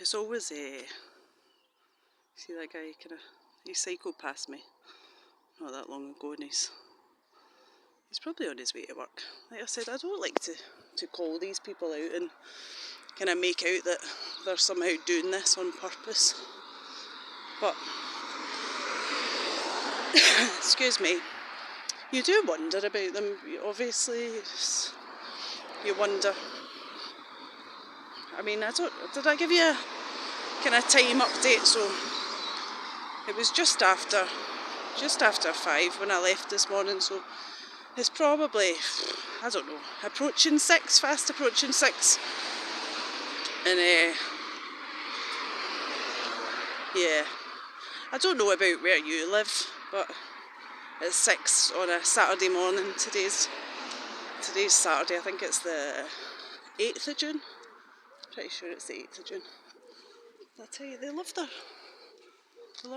it's always see that guy he cycled past me not that long ago, and he's probably on his way to work. Like I said, I don't like to call these people out and kind of make out that they're somehow doing this on purpose. But, excuse me, you do wonder about them, obviously. You wonder. I mean, did I give you a kind of time update? So, it was just after 5 when I left this morning, so it's probably, I don't know, fast approaching 6. And yeah, I don't know about where you live, but it's 6 on a Saturday morning. Today's Saturday, I think it's the 8th of June. Pretty sure it's the 8th of June. I tell you, they love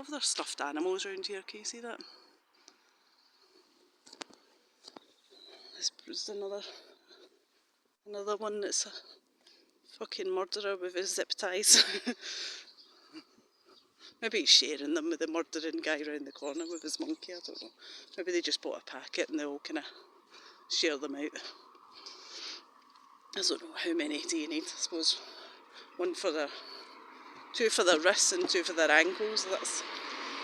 their stuffed animals around here. Can you see that? This is another one that's a fucking murderer with his zip ties. Maybe he's sharing them with the murdering guy round the corner with his monkey, I don't know. Maybe they just bought a packet and they all kind of share them out. I don't know, how many do you need? I suppose 2 for their wrists and 2 for their ankles. That's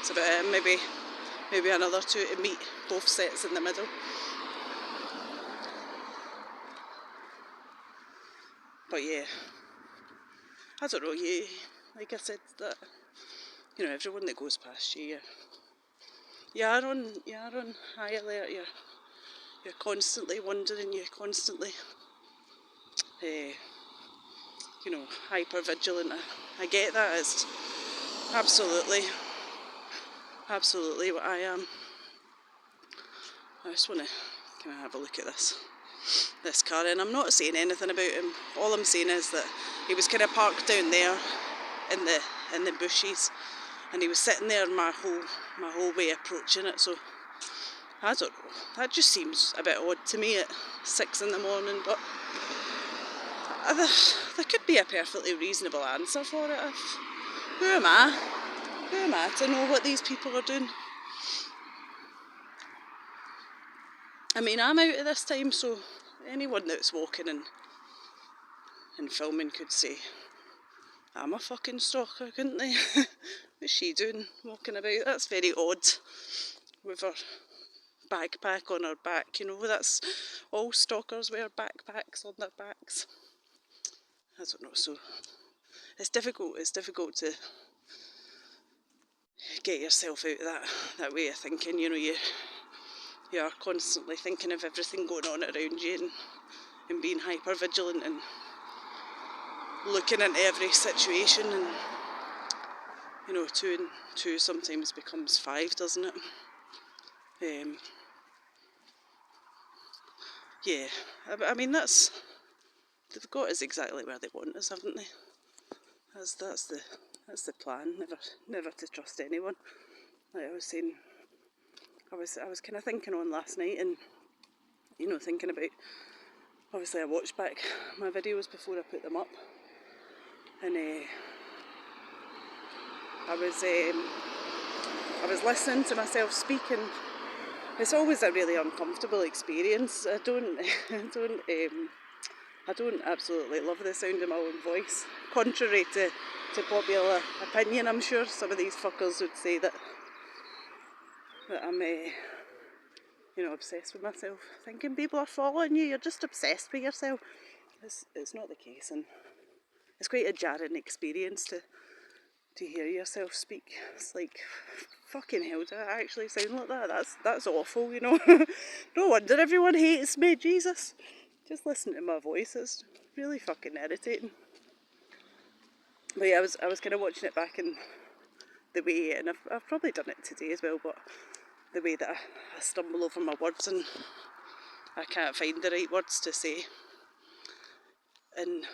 about it. Maybe another 2 to meet both sets in the middle. But yeah, I don't know, like I said, that, you know, everyone that goes past you, you are on high alert. You're constantly wondering. You're constantly, you know, hyper vigilant. I get that. It's absolutely what I am. I just want to kind of have a look at this car, and I'm not saying anything about him. All I'm saying is that he was kind of parked down there in the bushes, and he was sitting there my whole way approaching it. So I don't know, that just seems a bit odd to me at 6 in the morning, but there could be a perfectly reasonable answer for it. Who am I to know what these people are doing? I mean, I'm out at this time, so anyone that's walking and filming could say, I'm a fucking stalker, couldn't they? What's she doing, walking about? That's very odd, with her backpack on her back, you know. That's all stalkers wear backpacks on their backs. I don't know, so it's difficult to get yourself out of that way of thinking, you know. You are constantly thinking of everything going on around you and being hyper vigilant and looking into every situation, and, you know, 2 and 2 sometimes becomes 5, doesn't it? Yeah, I mean, they've got us exactly where they want us, haven't they? That's the plan. Never to trust anyone. Like I was saying, I was kind of thinking on last night, and, you know, thinking about, obviously I watched back my videos before I put them up, and I was listening to myself speak, and it's always a really uncomfortable experience. I don't absolutely love the sound of my own voice. Contrary to popular opinion, I'm sure some of these fuckers would say that I'm, you know, obsessed with myself. Thinking people are following you, you're just obsessed with yourself. It's not the case, and it's quite a jarring experience to hear yourself speak. It's like, fucking hell, do I actually sound like that? That's awful, you know. No wonder everyone hates me, Jesus. Just listen to my voice, it's really fucking irritating. But yeah, I was kind of watching it back, in the way, and I've probably done it today as well, but the way that I stumble over my words and I can't find the right words to say. And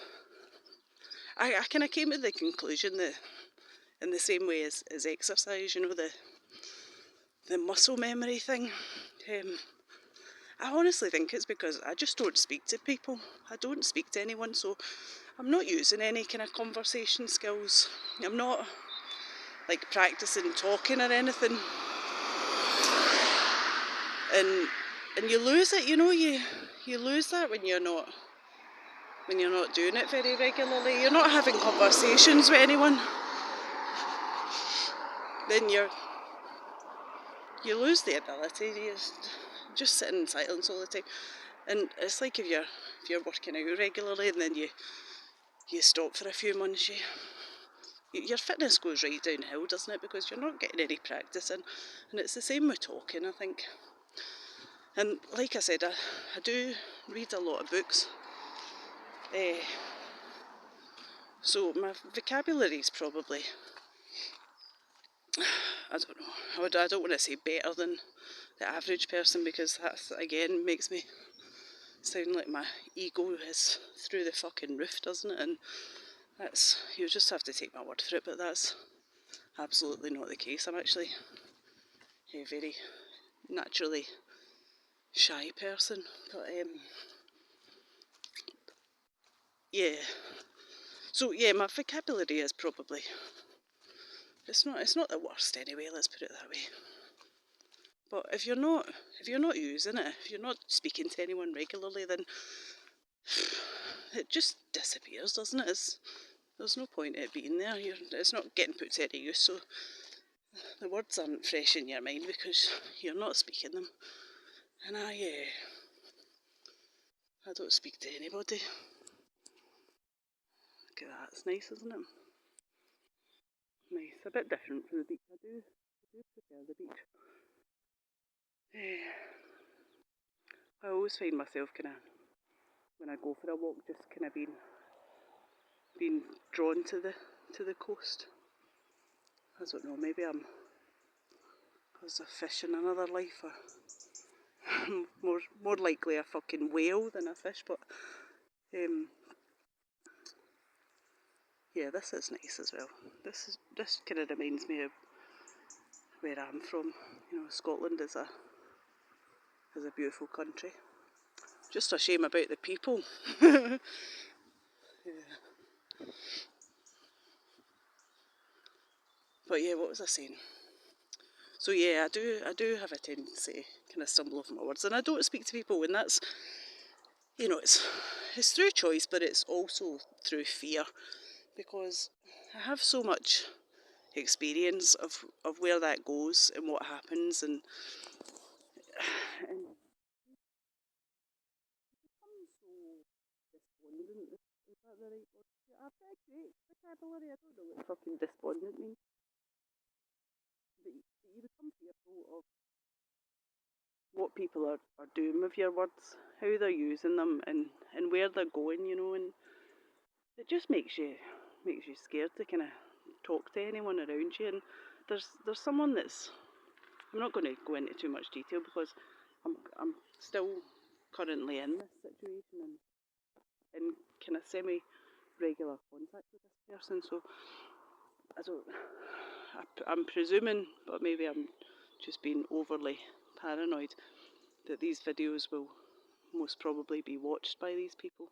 I kind of came to the conclusion that, in the same way as exercise, you know, the muscle memory thing. I honestly think it's because I just don't speak to people. I don't speak to anyone, so I'm not using any kind of conversation skills. I'm not like practicing talking or anything. And you lose it, you know, you lose that when you're not doing it very regularly. You're not having conversations with anyone. Then you lose the ability. You're just sitting in silence all the time. And it's like if you're working out regularly and then you stop for a few months, your fitness goes right downhill, doesn't it? Because you're not getting any practice in. And it's the same with talking, I think. And like I said, I do read a lot of books. So my vocabulary is probably, I don't know, I don't want to say better than the average person, because that again makes me sound like my ego is through the fucking roof, doesn't it? And that's, you just have to take my word for it, but that's absolutely not the case. I'm actually a very naturally shy person, but yeah. So yeah, my vocabulary is probably, it's not the worst anyway, let's put it that way. But if you're not using it, if you're not speaking to anyone regularly, then it just disappears, doesn't it? There's no point in it being there. It's not getting put to any use, so the words aren't fresh in your mind because you're not speaking them. And I don't speak to anybody. Look at that, it's nice, isn't it? Nice, a bit different from the beach. I do prefer the beach. I always find myself kind of, when I go for a walk, just kind of being drawn to the coast. I don't know, maybe I'm because of fish in another life, or more likely a fucking whale than a fish. But yeah, this is nice as well. This kind of reminds me of where I'm from. You know, Scotland is a beautiful country. Just a shame about the people. Yeah. But yeah, what was I saying? So yeah, I do have a tendency to kind of stumble over my words, and I don't speak to people, and that's, you know, it's through choice, but it's also through fear, because I have so much experience of where that goes and what happens, and despondent, is that the right word? I've got a great vocabulary, I don't know what fucking despondent means, but you become fearful of what people are doing with your words, how they're using them, and where they're going, you know, and it just makes you scared to kind of talk to anyone around you. And there's someone that's, I'm not going to go into too much detail because I'm still currently in this situation and in kind of semi-regular contact with this person, so I'm presuming, but maybe I'm just being overly paranoid, that these videos will most probably be watched by these people,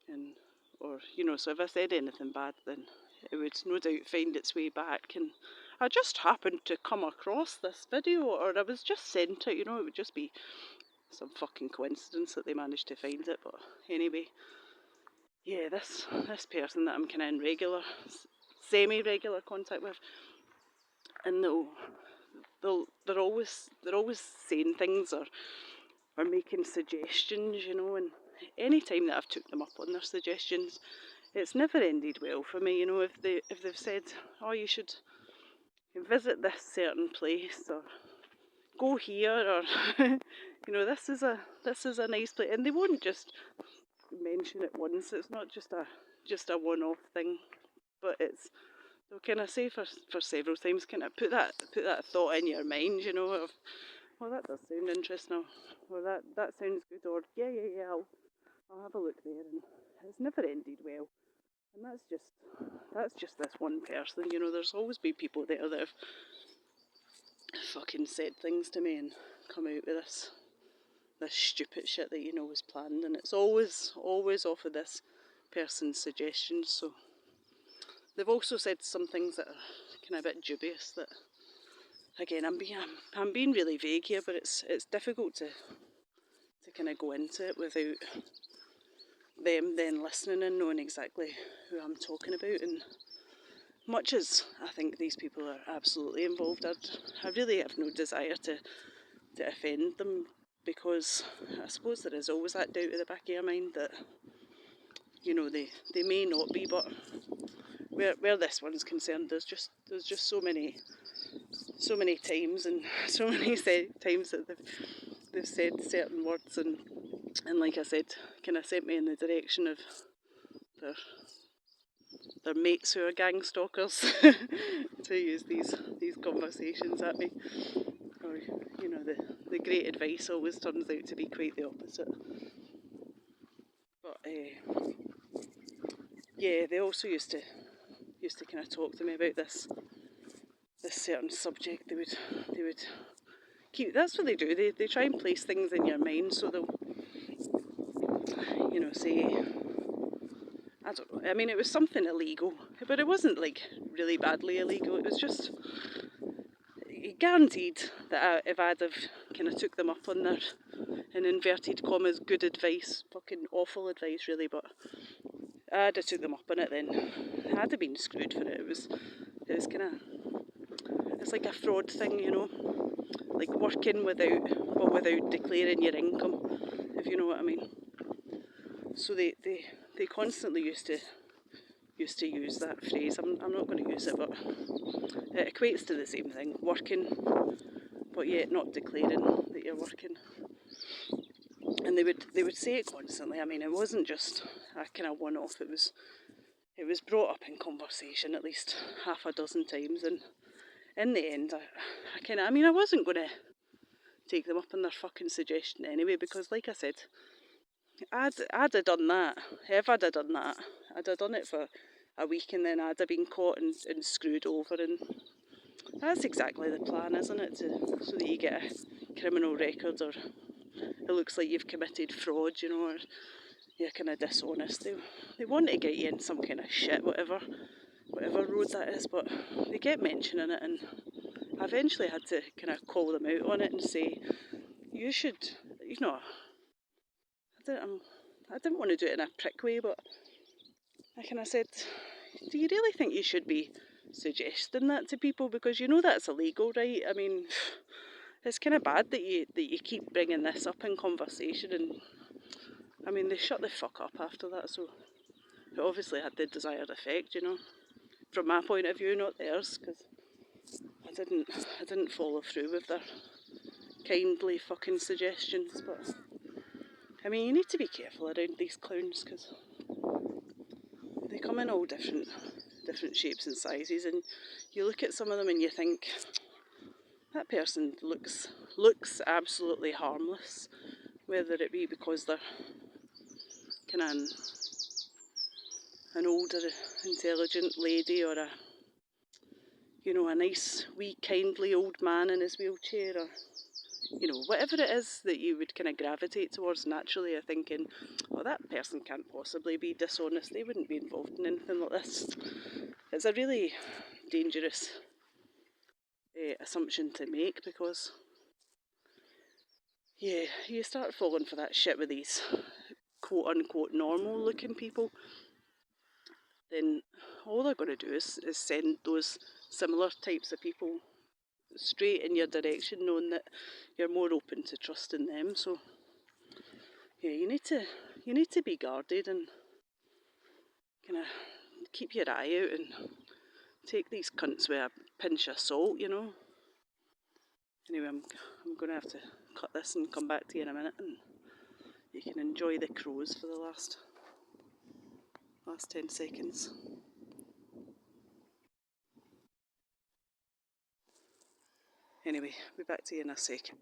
and, or, you know, so if I said anything bad, then it would no doubt find its way back. And I just happened to come across this video, or I was just sent it, you know, it would just be some fucking coincidence that they managed to find it. But anyway, yeah, this person that I'm kind of in regular, semi-regular contact with, and they're always saying things or making suggestions, you know, and any time that I've took them up on their suggestions, it's never ended well for me, you know. If they've said, oh, you should visit this certain place, or go here, or you know, this is a nice place, and they won't just mention it once. It's not just a one-off thing, but they'll kind of say for several times, kind of put that thought in your mind, you know, of, well, that does sound interesting, or that sounds good, or yeah, I'll have a look there. And it's never ended well. And that's just this one person, you know. There's always been people there that have fucking said things to me and come out with this this stupid shit that you know was planned, and it's always off of this person's suggestions. So they've also said some things that are kind of a bit dubious. That again, I'm being really vague here, but it's difficult to kind of go into it without them then listening and knowing exactly who I'm talking about. And much as I think these people are absolutely involved, I really have no desire to offend them, because I suppose there is always that doubt at the back of your mind that, you know, they may not be, but where this one's concerned, there's just so many times and so many times that they've said certain words, and like I said, kind of sent me in the direction of their mates who are gang stalkers to use these conversations at me. Or, you know, the great advice always turns out to be quite the opposite. But yeah, they also used to kind of talk to me about this certain subject. They would keep. That's what they do. They try and place things in your mind, so they'll, you know, say, I don't know. I mean, it was something illegal, but it wasn't like really badly illegal. It was just guaranteed that if I'd have kind of took them up on their, in inverted commas, good advice, fucking awful advice really, but I'd have took them up on it, then I'd have been screwed for it. It was kind of, it's like a fraud thing, you know, like working without declaring your income, if you know what I mean. So they constantly used to use that phrase. I'm not going to use it, but it equates to the same thing: working, but yet not declaring that you're working. And they would say it constantly. I mean, it wasn't just a kind of one-off. It was brought up in conversation at least half a dozen times, and in the end, I wasn't going to take them up on their fucking suggestion anyway, because like I said, I'd have done that. If I'd have done that, I'd have done it for a week, and then I'd have been caught and screwed over. And that's exactly the plan, isn't it? So that you get a criminal record, or it looks like you've committed fraud, you know, or you're kind of dishonest. They want to get you in some kind of shit, whatever road that is, but they kept mentioning it, and I eventually had to kind of call them out on it and say, you should, you know, I didn't want to do it in a prick way, but I kind of said, do you really think you should be suggesting that to people? Because you know that's illegal, right? I mean, it's kind of bad that you keep bringing this up in conversation. And I mean, they shut the fuck up after that, so it obviously had the desired effect, you know, from my point of view, not theirs, because I didn't follow through with their kindly fucking suggestions. But I mean, you need to be careful around these clowns, because they come in all different shapes and sizes, and you look at some of them and you think, that person looks absolutely harmless, whether it be because they're kind of an older, intelligent lady, or a nice, wee, kindly old man in his wheelchair, or, you know, whatever it is that you would kind of gravitate towards naturally, of thinking, oh, that person can't possibly be dishonest, they wouldn't be involved in anything like this. It's a really dangerous assumption to make, because yeah, you start falling for that shit with these quote-unquote normal-looking people, then all they're going to do is send those similar types of people straight in your direction, knowing that you're more open to trusting them. So yeah, you need to be guarded and kind of keep your eye out and take these cunts with a pinch of salt, you know. Anyway, I'm going to have to cut this and come back to you in a minute, and you can enjoy the crows for the last 10 seconds. Anyway, be back to you in a second.